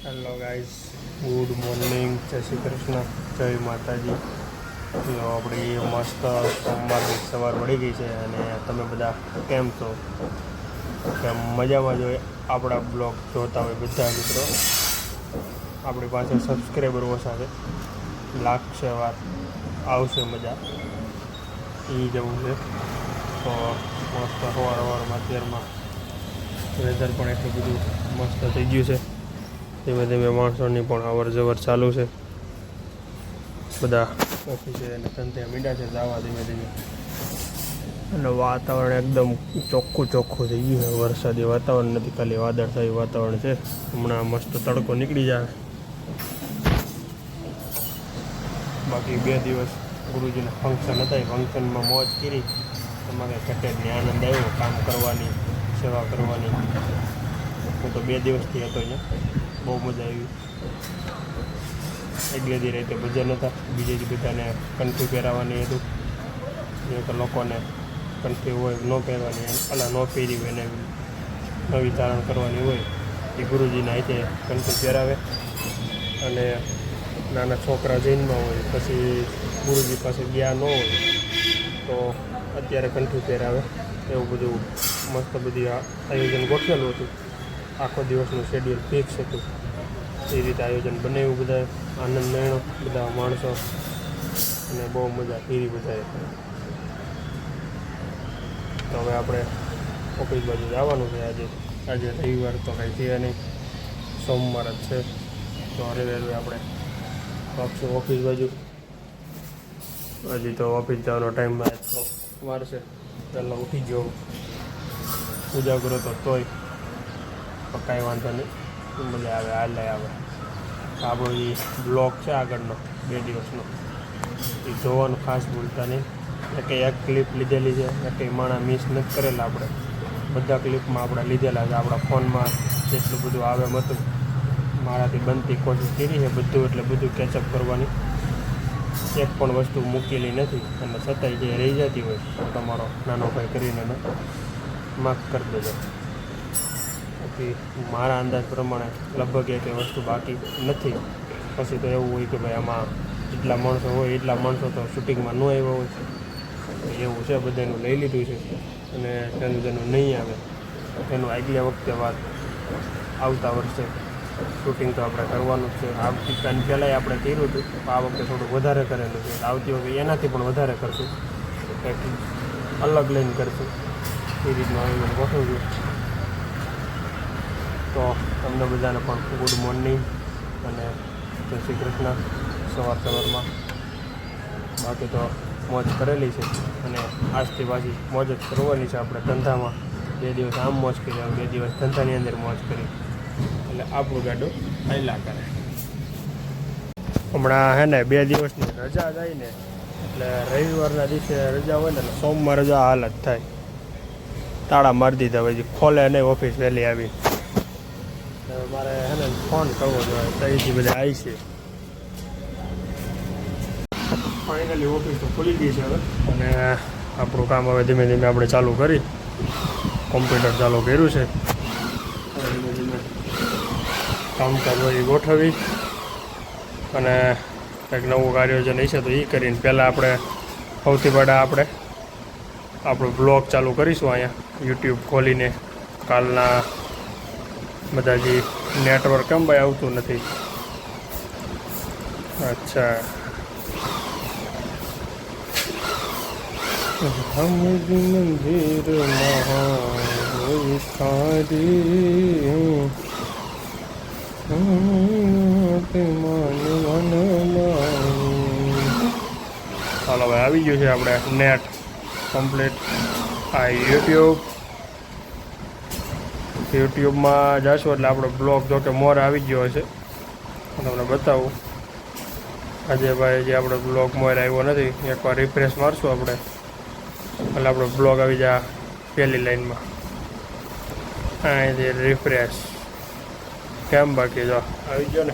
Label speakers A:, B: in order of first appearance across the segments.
A: Hello guys, good morning, જય શ્રી કૃષ્ણ, જય માતાજી. તો આપણી મસ્ત સોમવારની સવાર પડી ગઈ છે અને તમે બધા કેમ છો? કેમ મજામાં જ હોય? આપણા બ્લોગ જોતા હોય બધા મિત્રો. આપણી પાસે સબસ્ક્રાઈબર ઓછા છે, લાગશે વાત, આવશે મજા, એ જવું છે. તો મસ્ત સવારમાં અત્યારમાં વેધર પણ એટલું બધું મસ્ત થઈ ગયું છે. ધીમે ધીમે માણસોની પણ અવર જવર ચાલુ છે. બધા ઓફિસે અને ધંધે મીંડા છે જવા ધીમે ધીમે. અને વાતાવરણ એકદમ ચોખ્ખું થઈ ગયું છે. વરસાદી વાતાવરણ નથી, ખાલી વાદળછાયું વાતાવરણ છે. હમણાં મસ્ત તડકો નીકળી જાય. બાકી 2 દિવસ ગુરુજીના ફંક્શન હતા, એ ફંક્શનમાં મોજ કરી. તમારે ઘટેડને આનંદ આવ્યો કામ કરવાની, સેવા કરવાની. હું તો 2 દિવસથી હતો અહીંયા, બહુ મજા આવી. આગલે દી રાતે ભજન હતા, બીજે દી બધાને કંઠી પહેરાવવાની હતું. જે કે લોકોને કંઠી હોય ન પહેરવાની, ન પહેરી હોય એને નવી ધારણ કરવાની હોય, એ ગુરુજીના હાથે કંઠી પહેરાવે. અને નાના છોકરા જૈનમાં હોય, પછી ગુરુજી પાસે ગયા ન હોય તો અત્યારે કંઠી પહેરાવે. એવું બધું મસ્ત બધી આયોજન ગોઠવેલું હતું. આખો દિવસનું શેડ્યુલ ફિક્સ હતું. એ રીતે આયોજન બનાવ્યું, બધા આનંદ મેળો, બધા માણસો, અને બહુ મજા કરી બધાએ. તો હવે આપણે ઓફિસ બાજુ જવાનું છે. આજે રવિવાર તો કંઈ છે નહીં, સોમવાર જ છે. તો રવિવારે આપણે પાછું ઓફિસ બાજુ. હજી તો ઓફિસ જવાનો ટાઈમ વાર છે. પહેલાં ઉઠી ગયો, પૂજા કરો તો તોય કાંઈ વાંધો નહીં, મજા આવે, હાલે આવે. આપણો જે બ્લોગ છે આગળનો 2 દિવસનો, એ જોવાનું ખાસ ભૂલતા નહીં. એક ક્લિપ લીધેલી છે, કંઈ માણા મિસ નથી કરેલા. આપણે બધા ક્લિપમાં આપણે લીધેલા છે. આપણા ફોનમાં જેટલું બધું આવે એમ હતું. મારાથી બનતી કોશિશ કરી છે બધું, એટલે બધું કેચઅપ કરવાની. એક પણ વસ્તુ મૂકેલી નથી, અને છતાંય જે રહી જતી હોય તો તમારો નાનો ભાઈ કરીને માફ કરી દેજો. બાકી મારા અંદાજ પ્રમાણે લગભગ એક વસ્તુ બાકી નથી. પછી તો એવું હોય કે ભાઈ આમાં જેટલા માણસો હોય એટલા માણસો તો શૂટિંગમાં ન આવ્યા હોય, એવું છે. બધાનું લઈ લીધું છે. અને જેનું નહીં આવે એનું આગલા વખતે વાત, આવતા વર્ષે શૂટિંગ તો આપણે કરવાનું જ છે. આવતીકાલ પહેલાંય આપણે કર્યું હતું, આ વખતે થોડુંક વધારે કરેલું છે. આવતી વખતે એનાથી પણ વધારે કરશું, કંઈક અલગ લઈને કરશું. એ રીતનું આયોજન ગોઠવશું. તો તમને બધાને પણ ગુડ મોર્નિંગ અને જય શ્રી કૃષ્ણ સવારમાં. બાકી તો મોજ કરેલી છે, અને આજથી પાછી મોજ જ કરવાની છે. આપણે ધંધામાં 2 દિવસ આમ મોજ કરી, 2 દિવસ ધંધાની અંદર મોજ કરી, એટલે આપણું ગાડું હાલ્યા કરે. હમણાં હે ને 2 દિવસની રજા જાય ને, એટલે રવિવારના દિવસે રજા હોય ને, એટલે સોમવાર રજા હાલત થાય. તાળા મારી દીધા, પછી ખોલે નહીં ઓફિસ વહેલી આવી. મારે હે ને ફોન કરવો જોઈએ, ત્યાંથી બધા આવી છે. ફાઇનલી ઓફિસ તો ખુલી ગઈ છે હવે, અને આપણું કામ હવે ધીમે ધીમે આપણે ચાલુ કરી. કોમ્પ્યુટર ચાલુ કર્યું છે. ધીમે ધીમે કામકાજ હોય એ ગોઠવી, અને કંઈક નવું કાર્યોજન હશે તો એ કરીને પહેલાં આપણે સૌથી પહેલાં આપણે આપણું બ્લોગ ચાલુ કરીશું અહીંયા યુટ્યુબ ખોલીને. કાલના બધા જે નેટવર્ક કેમ ભાઈ આવતું નથી? અચ્છા, ચાલો ભાઈ, આવી ગયું છે આપણે નેટ કમ્પ્લીટ. આ યુટ્યુબમાં જશો એટલે આપણો બ્લોગ જો કે મોર આવી ગયો હશે. તમને બતાવું આજે ભાઈ, જે આપણો બ્લોગ મોર આવ્યો નથી. એકવાર રિફ્રેશ મારશું આપણે એટલે આપણો બ્લોગ આવી જાય પહેલી લાઈનમાં. અહીંથી રિફ્રેશ. કેમ બાકી જો આવી ગયો ને,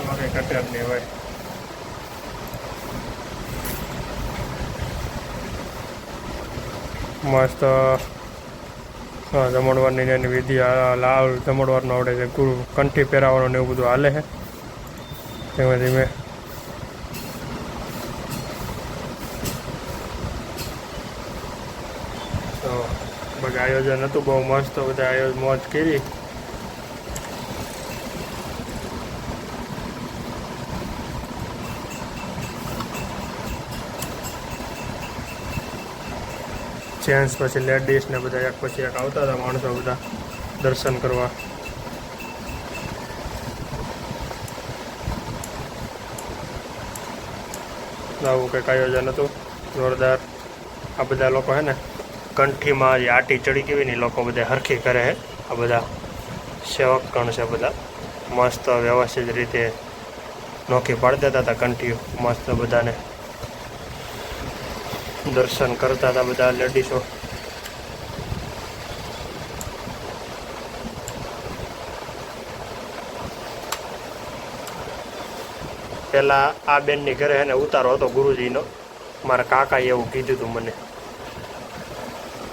A: એમાં કંઈ કટર નહીં હોય. મસ્ત હા, જમણવારની એની વિધિ લાલ જમણવારનો આવડે છે, ગુરુ કંઠી પહેરાવવાનું ને એવું બધું હાલે છે. ધીમે ધીમે તો બધા આયોજન હતું બહુ મસ્ત, બધા મોજ કરી. જેન્ટ્સ પછી લેડીઝ ને બધા એક પછી એક આવતા હતા માણસો બધા દર્શન કરવા. આવું કંઈક આયોજન હતું જોરદાર. આ બધા લોકો હે ને કંઠીમાં જે આટી ચડી કેવી ને લોકો બધા હરખી કરે છે. આ બધા સેવક ગણ છે, બધા મસ્ત વ્યવસ્થિત રીતે નોખી પાડી દેતા હતા કંઠીઓ. મસ્ત બધાને દર્શન કરતા હતા બધા લેડીઝો. પહેલાં આ બેનની ઘરે એને ઉતારો હતો ગુરુજીનો, મારા કાકાએ એવું કીધું હતું મને.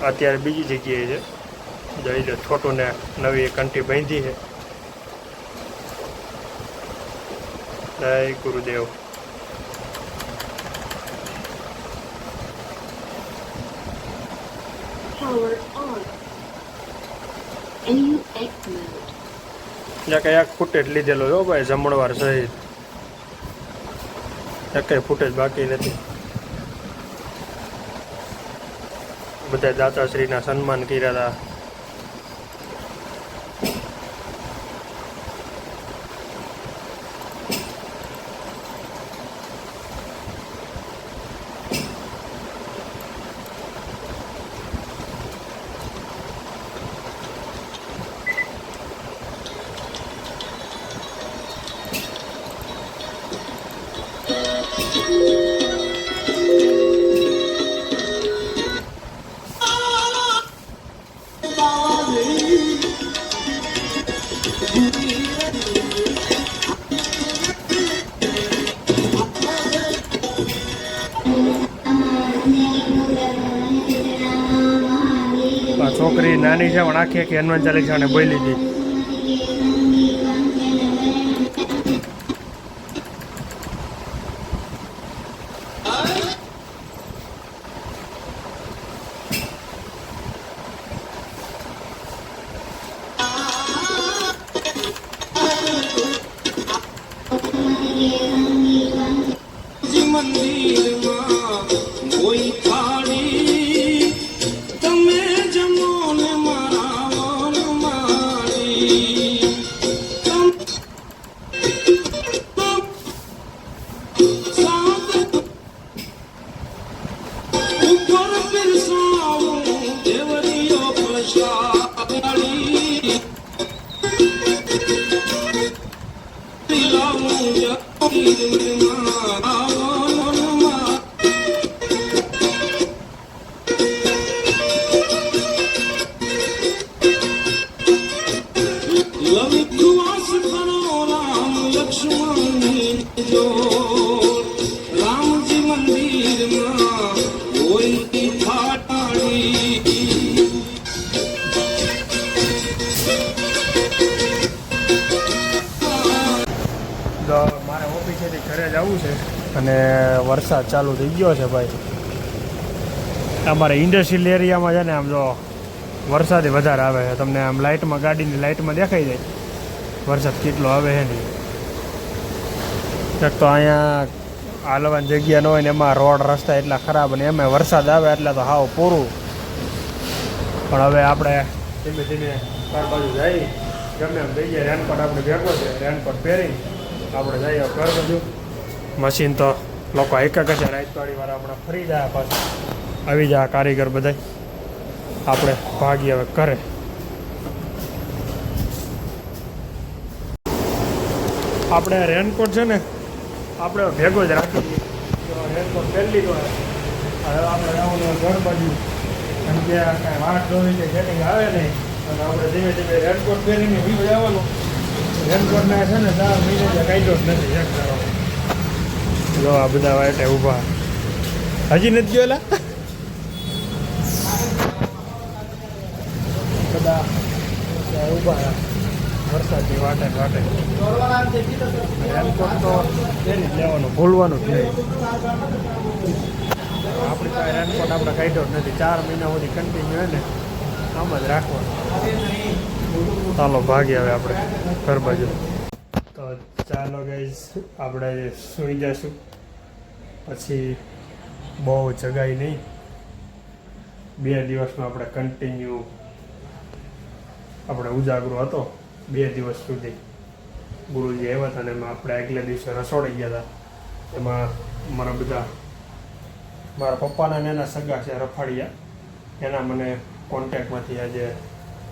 A: અત્યારે બીજી જગ્યાએ છે, જઈ લો. છોટુંને નવી કંઠી બાંધી છે. જય ગુરુદેવ. એક ફૂટેજ લીધેલો જો ભાઈ, જમણવાર સહિત એક ફૂટેજ બાકી નથી. બધા દાતાશ્રીના સન્માન કર્યા હતા. છોકરી નાની છે પણ આખી આખી હનુમાન ચાલીસા ને બોલી હતી. મારે ઓફિસેથી ઘરે જવું છે અને વરસાદ ચાલુ થઈ ગયો છે ભાઈ. અમારે ઇન્ડસ્ટ્રીયલ એરિયામાં છે ને આમ જો વરસાદ વધારે આવે છે. તમને આમ લાઇટમાં, ગાડીની લાઇટમાં દેખાઈ જાય વરસાદ કેટલો આવે છે નહીં. એક તો અહીંયા હાલવાની જગ્યા ન હોય ને એમાં રોડ રસ્તા એટલા ખરાબ, અને એમાં વરસાદ આવે એટલે તો હાવ પૂરું. પણ હવે આપણે ધીમે ધીમે ઘર બાજુ જઈ, ગમે એમ જઈએ. રેનકોટ આપણે ભેગો છે, રેનકોટ પહેરી આપણે જઈએ ઘર બાજુ. મશીન તો લોકો હાઈકા કરશે, રાતવાળીવાળા આપણે ફરી જાય, પાછું આવી જાય કારીગર બધા. આપણે ભાગીએ હવે ઘરે. આપણે રેનકોટ છે ને આપણે ભેગો જ રાખી દઈએ. રેનકોટ પહેરી લીધો હવે આપણે જવાનું ઘર બાજુ, કેમ કે કાંઈ વાટ જોવી કે સેટિંગ આવે નહીં. અને આપણે ધીમે ધીમે રેનકોટ પહેરીને ભીગો જવાનું. રેનકોટને છે ને 4 મહિને કાઢ્યો જ નથી એક ધારો. જો આ બધા વાટે ઊભા, હજી નથી ગયેલા. બધા ત્યાં ઊભા વરસાદની વાટે રેનકોટ તો પહેરી જ લેવાનું, ભૂલવાનું જ નહીં. આપણી પાસે રેનકોટ આપણે કાઢ્યો જ નથી, 4 મહિના સુધી કન્ટિન્યુ હોય ને આમ જ રાખવાનું. ચાલો ભાગી આવે આપણે ઘર બાજુ. તો ચાલો ગાઈઝ આપણે સૂઈ જઈશું, પછી બહુ જગાઈ નહીં. 2 દિવસમાં આપણે કન્ટિન્યુ આપણે ઉજાગરો હતો 2 દિવસ સુધી. ગુરુજી આવ્યા હતા ને એમાં આપણે આગલે દિવસે રસોડી ગયા હતા. એમાં મારા પપ્પાના ને એના સગા છે રફાડિયા, એના મને કોન્ટેક્ટમાંથી આજે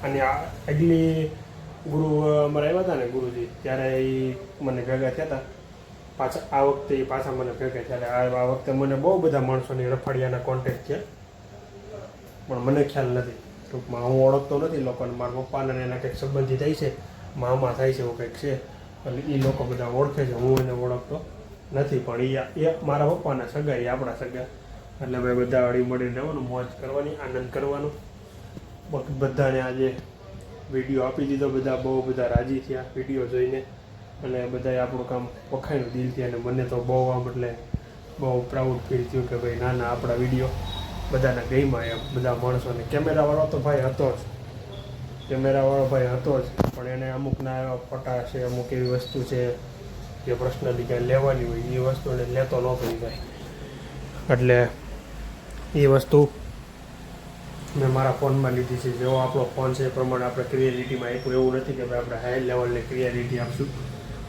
A: અને આગલી ગુરુ અમારે આવ્યા હતા ને ગુરુજી, ત્યારે એ મને ભેગા થયા હતા. પાછા આ વખતે એ પાછા મને ભેગા થયા. આ વખતે મને બહુ બધા માણસોની રફાડિયાના કોન્ટેક્ટ છે, પણ મને ખ્યાલ નથી. ટૂંકમાં હું ઓળખતો નથી લોકોને. મારા પપ્પાને એના કંઈક સંબંધી થાય છે, મામા થાય છે, એવું કંઈક છે, એટલે એ લોકો બધા ઓળખે છે. હું એને ઓળખતો નથી, પણ એ મારા પપ્પાના સગા, એ આપણા સગા. એટલે ભાઈ બધા હળી મળીને રહેવાનું, મોજ કરવાની, આનંદ કરવાનો. બધાને આજે વિડીયો આપી દીધો, બધા બહુ બધા રાજી થયા વિડીયો જોઈને, અને બધાએ આપણું કામ વખાણ્યું દિલથી. અને મને તો બહુ આમ એટલે બહુ પ્રાઉડ ફીલ થયું કે ભાઈ ના આપણા વિડીયો બધાને ગમ્યા એમ, બધા માણસોને. કેમેરાવાળો તો ભાઈ હતો જ, પણ એને અમુકના એવા ફોટા છે, અમુક એવી વસ્તુ છે જે પર્સનલી કાંઈ લેવાની હોય એ વસ્તુ એને લેતો નહોતો ભાઈ. એટલે એ વસ્તુ મેં મારા ફોનમાં લીધી છે. જેવો આપણો ફોન છે એ પ્રમાણે આપણે ક્લિયરિટીમાં આપ્યું. એવું નથી કે ભાઈ આપણે હાઈ લેવલની ક્લિયરિટી આપશું,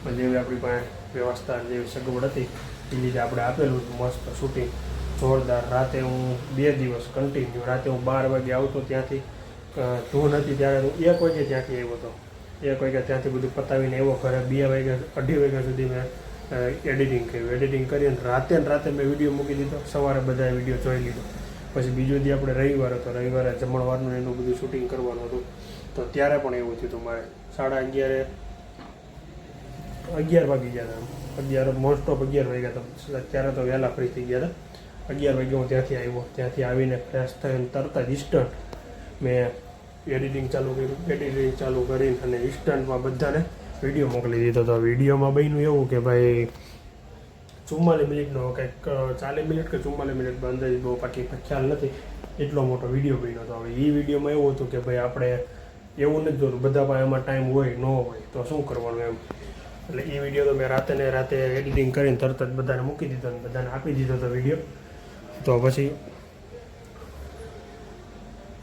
A: પણ જેવી આપણી પાસે વ્યવસ્થા જેવી સગવડ હતી એ લીધે આપણે આપેલું મસ્ત શૂટિંગ જોરદાર. રાતે હું 2 દિવસ કન્ટિન્યુ, રાતે હું 12 વાગે આવતો ત્યાંથી, ધૂન હતી ત્યારે હું 1 વાગે ત્યાંથી આવ્યો હતો. 1 વાગે ત્યાંથી બધું પતાવીને આવ્યો ઘરે. 2 વાગે 2:30 વાગ્યા સુધી મેં એડિટિંગ કર્યું. એડિટિંગ કરીને રાતે મેં વિડીયો મૂકી દીધો. સવારે બધાએ વિડીયો જોઈ લીધો. પછી બીજો દી આપણે રવિવાર હતો, રવિવારે જમણવારનું એનું બધું શૂટિંગ કરવાનું હતું. તો ત્યારે પણ એવું થયું હતું મારે 11:30 વાગી ગયા હતા. મોસ્ટ ઓફ 11 વાગ્યા હતા. ત્યારે તો વહેલા ફ્રી થઈ ગયા હતા. 11 વાગે હું ત્યાંથી આવ્યો. ત્યાંથી આવીને ફ્રેશ થઈને તરત જ ઇન્સ્ટન્ટ મેં એડિટિંગ ચાલુ કર્યું. એડિટિંગ ચાલુ કરીને અને ઇન્સ્ટન્ટમાં બધાને વિડીયો મોકલી દીધો હતો. વિડીયોમાં બન્યું એવું કે ભાઈ 44 મિનિટનો કંઈક 40 મિનિટ કે 44 મિનિટ અંદાજે, બહુ પાકી ખ્યાલ નથી, એટલો મોટો વિડીયો બન્યો હતો. હવે એ વિડીયોમાં એવું હતું કે ભાઈ આપણે એવું નથી જોતું બધા પાસે એમાં ટાઈમ હોય ન હોય તો શું કરવાનું એમ. એટલે એ વિડીયો તો મેં રાતે એડિટિંગ કરીને તરત જ બધાને મૂકી દીધો અને બધાને આપી દીધો હતો વિડીયો. તો પછી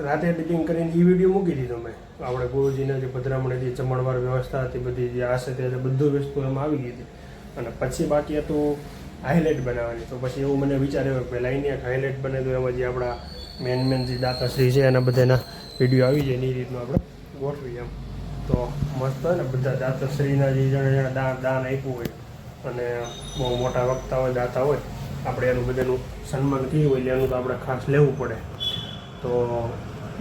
A: રાતે એડિટિંગ કરીને એ વિડીયો મૂકી દીધો મેં. આપણે ગુરુજીને જે પધરામણે જે જમણવાર વ્યવસ્થા હતી બધી જે આશે તે બધું વસ્તુ એમાં આવી ગઈ હતી. અને પછી બાકી હતું હાઇલાઇટ બનાવવાની. તો પછી એવું મને વિચાર આવ્યો કે પહેલાં એની એક હાઇલાઇટ બને તો એમાં જે આપણા મેન જે દાતાશ્રી છે એના બધાના વિડીયો આવી જાય એ રીતનું આપણે ગોઠવીએ એમ. તો મસ્ત હોય ને, બધા દાતાશ્રીના જે જણે દાન આપ્યું હોય અને બહુ મોટા વક્તા હોય, દાતા હોય, આપણે એનું બધાનું સન્માન કર્યું હોય એટલે એનું તો આપણે ખાસ લેવું પડે. તો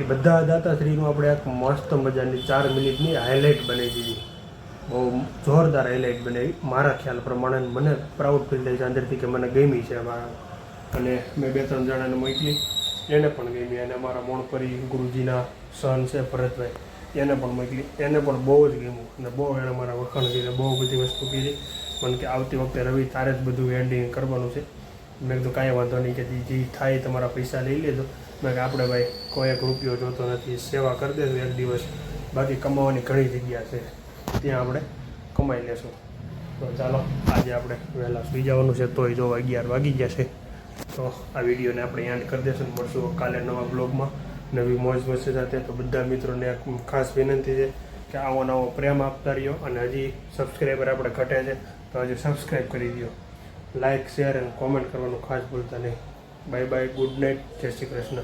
A: એ બધા દાતાશ્રીનું આપણે એક મસ્ત મજાની 4 મિનિટની હાઇલાઇટ બનાવી દીધી. બહુ જોરદાર હાઇલાઇટ બનાવી મારા ખ્યાલ પ્રમાણે. મને પ્રાઉડ ફીલ થાય છે અંદરથી કે મને ગમી છે મારા. અને મેં 2-3 જણાને મોકલી, એને પણ ગમી. અને અમારા મોણપરી ગુરુજીના સન છે ભરતભાઈ, એને પણ મોકલી, એને પણ બહુ જ ગમ્યું. અને બહુ એણે મારા વખાણ કરીને બહુ બધી વસ્તુ કીધી. મને કે આવતી વખતે રવિ તારે જ બધું એન્ડિંગ કરવાનું છે. મેં કીધું કાંઈ વાંધો નહીં, કે જે થાય તમારા પૈસા લઈ લેજો. મેં કે આપણે ભાઈ કોઈ 1 રૂપિયો જોતો નથી, સેવા કરી દેજો એક દિવસ, બાકી કમાવાની ઘણી જગ્યા છે, ત્યાં આપણે કમાઈ લેશું. તો ચાલો આજે આપણે વહેલા સુઈ જવાનું છે, તોય જો 11 વાગી ગયા છે. તો આ વિડીયોને આપણે એન્ડ કરી દઈશું. મળશું કાલે નવા બ્લોગમાં નવી મોજ મસ્તી સાથે. તો બધા મિત્રોને એક ખાસ વિનંતી છે કે આવો નવો પ્રેમ આપતા રહ્યો. અને હજી સબસ્ક્રાઈબર આપણે ઘટે છે તો હજી સબસ્ક્રાઈબ કરી દો. લાઇક, શેર અને કોમેન્ટ કરવાનું ખાસ ભૂલતા નહીં. બાય બાય, ગુડ નાઇટ, જય શ્રી કૃષ્ણ.